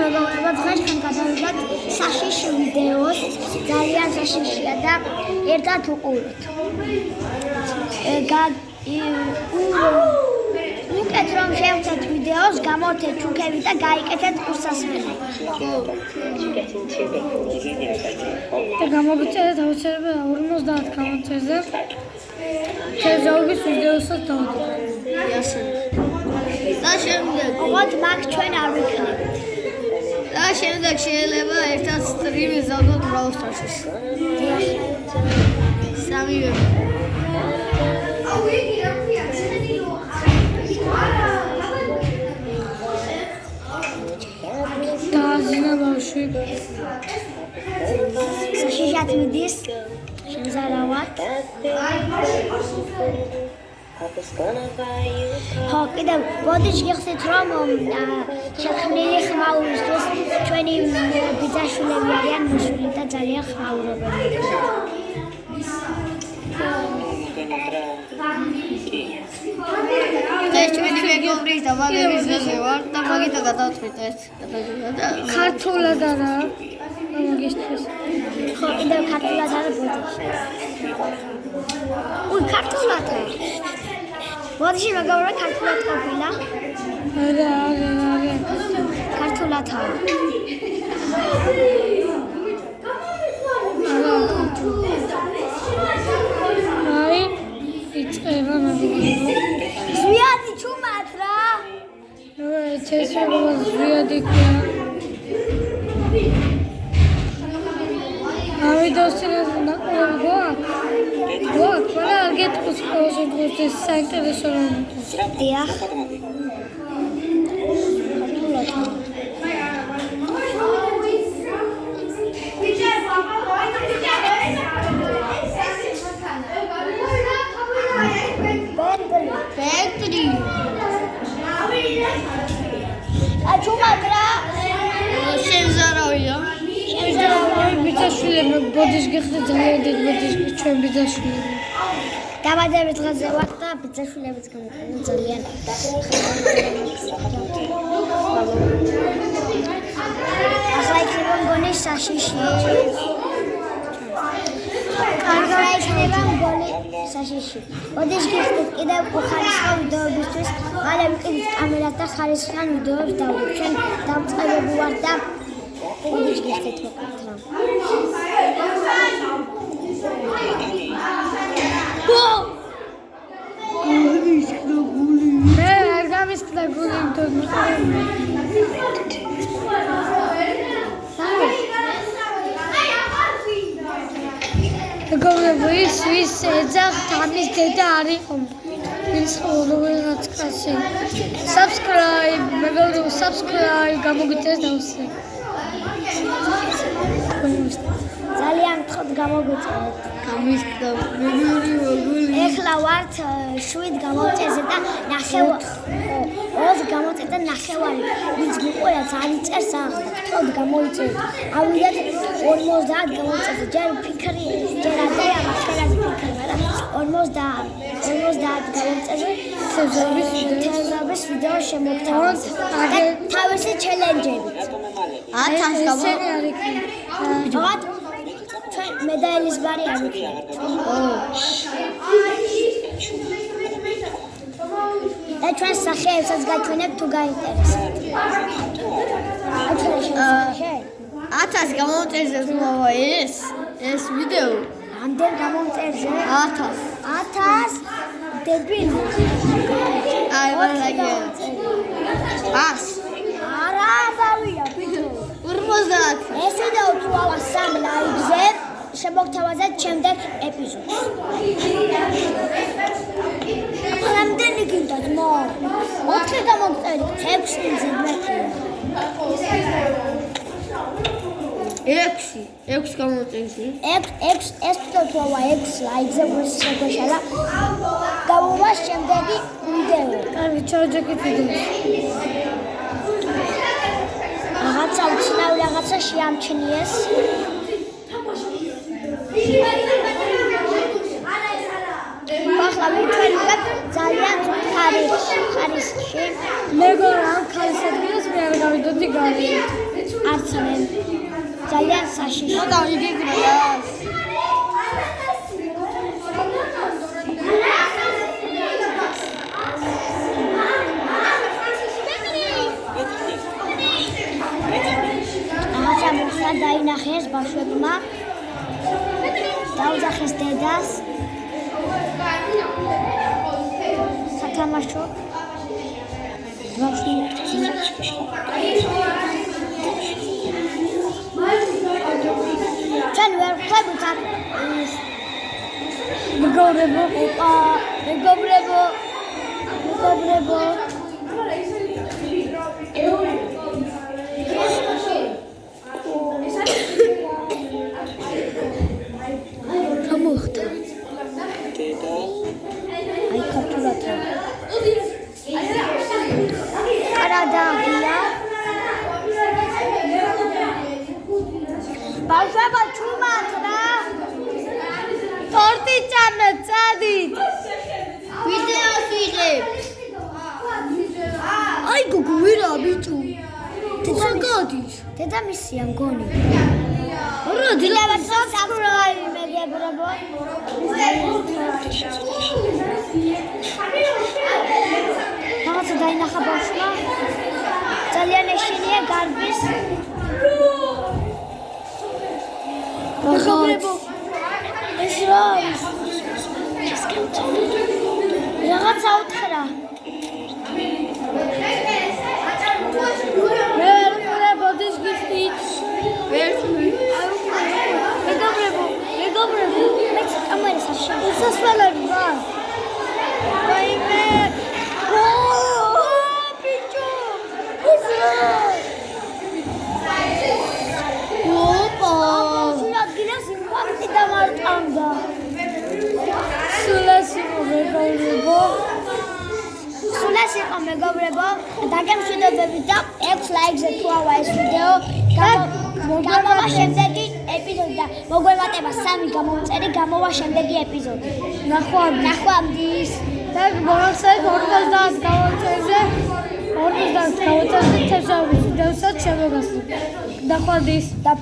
მეგობრებო, დღეს ჩვენ გადავიღებთ საშიშ ვიდეოს. ძალიან საშიშია და ერთად უყუროთ. უკეთ რომ შევცეთ ვიდეოს, გამოვთეთ ჩუქები და გაიკეთეთ უსასმელი. და გამოგიწერეთ აუცილებლად 50 გამომწერზე. თეზაობის ვიდეოსაც დავდოთ. და შემდეგ ოღონდ მაგ ჩვენ არ ვიქნებით. და შემდეგ შეიძლება ერთად სტრიმის დავდოთ Brawl Stars-ის. სამივე. დააზინა ბავშვი. საშიშად მიდის. შემზარავად. ხო, კიდევ ბოდიშ გიხსნით რომ შექმნილი ხმაურისთვის ჩვენი ბიძაშვილები არიან მოსული და ძალიან ხმაურობენ. ეს ჩვენი მეგობრის და მაგების ძეზე ვარ და მაგითა გადავწყვიტე ეს. ქართულად არა მაგისთვის. ხო, კიდევ ქართულად არა ბოდიში. ქართულად. ბოდიში მეგობრებო ქართულად ყოფილა. არა. ქართულადაა. აი, იწყება მეგობრებო. ზვიადი ჩუმად რა. თესვება ზვიადი ქვია. ავიდოსინას ნაკლები გვაქვს, მაგრამ არ გეტყვის ყოველ შემთხვევაში საინტერესო რომ დიახ. Factory. ჩუმად რა. შემზარავია. ბიძაშვილები ბოდიშ გიხდა ძალიან დიდ ბოდიშ ჩვენ ბიძაშვილები. დაბადების დღეზე ვარ და ბიძაშვილებიც გამიყენა ძალიან. ახლა იქნება მგონი საშიში. ახლა იქნება მგონი საშიში. ბოდიშ გიხდით კიდევ უხარისხო ვიდეოებისთვის, მალე ვიყიდით კამერას და ხარისხიან ვიდეოებს დავდოთ. ჩვენ დამწყებები ვართ და ბოდიშ გიხდით მოკლედ რა. მე არ გამისკდა გული თქო. მეგობრებო, ის ეძახთ ამის დედა არ იყო. ის ყოველდღიურად კაცი. Subscribe, მეგობრებო, subscribe გამოგიწერეთ დავსე. ძალიან გთხოვთ გამოგიწერეთ. გამისკდა მეგობრებო. ეხლა ვართ 7 გამომწერზე და 20 გამომწერ და 9 ვინც გიყურებს არ იწერს ახლა გთხოვთ გამოიწერეთ. ავიდეთ 50 გამომწერზე ჯერ ფიქრი ჯერ ადრეა მასალაზე ფიქრი მაგრამ 50 გამომწერზე თეზაობის ვიდეო შემოგთავაზ და თავისი ჩელენჯებით 1000 ესენი არ იქნება. რაღაც ჩვენ მედალის ბარი არ ვიქნებით. და ჩვენ სახეებსაც გაჩვენებთ თუ გაინტერესებთ. 1000 გამომწერზე თუმცა ეს ვიდეო ამდენ გამომწერზე 1000 დებილი. აი ვარაგე 100 არა ბავია ვიდეო 50 ეს ვიდეო თუ ავა 3 ლაიქზე შემოგთავაზეთ შემდეგ ეპიზოდს. ამდენი გინდათ მო 4 გამომწერი 6-ზე მეტია. 6 გამომწერზე 6 ეს თუ ავა 6 ლაიქზე შეგვეშალა გამოვა შემდეგი ვიდეო. კარგი, ჩავჯექით ვიდეოს. რაღაცა უცნაური რაღაცა შეამჩნიეს. ახლა ვიქნებთ ძალიან ხარისხში. მეგობრებო, ამ ხალის ადგილას მე არ გავიდოდი გარეთ. არცნენ. ძალიან საშიში. მოდა იგი გრას. რაღაცა მოხდა დაინახეს ბავშვებმა. დაუძახეს დედას. სათამაშო. ჩვენ ვერ ვხვდებით აქ მეგობრებო. რა მოხდა? აი ქართულად კარადაღია. ბავშვებო ჩუმად რა. ტორტი ჭამეთ, წადით. ვიდეოს იღებთ. აი გოგო ვერა ბიჭო. დედა მისია მგონი. რა დილევა subscribe მეგებრებო. რაღაცა დაინახა ბავშვმა. ძალიან ეშინია გარბის. მეგობრებო. ეს რა არის? რაღაცა უთხრა. მე ვერ ბოდის გიხდით. მეგობრებო, მეც კამერას არ შევ. სასმელები ვარ. ვაიმე. ბიჭო. ეს რა? ოპა. შეგიძლიათ იმპაქტი დამარტყამდა. სულას მეგობრებო. სულას იყო მეგობრებო. დაგემშვიდობებით და 6 ლაიქზე თუ ავა ეს ვიდეო. გამოვა შემდეგი ეპიზოდი და მოგვემატება 3 გამომწერი გამოვა შემდეგი ეპიზოდი. ნახვამდის. და მოახსენეთ 50 გამომწერზე 50 გამომწერზე თესავების ვიდეოსაც შემოგასწრებთ. ნახვამდის. და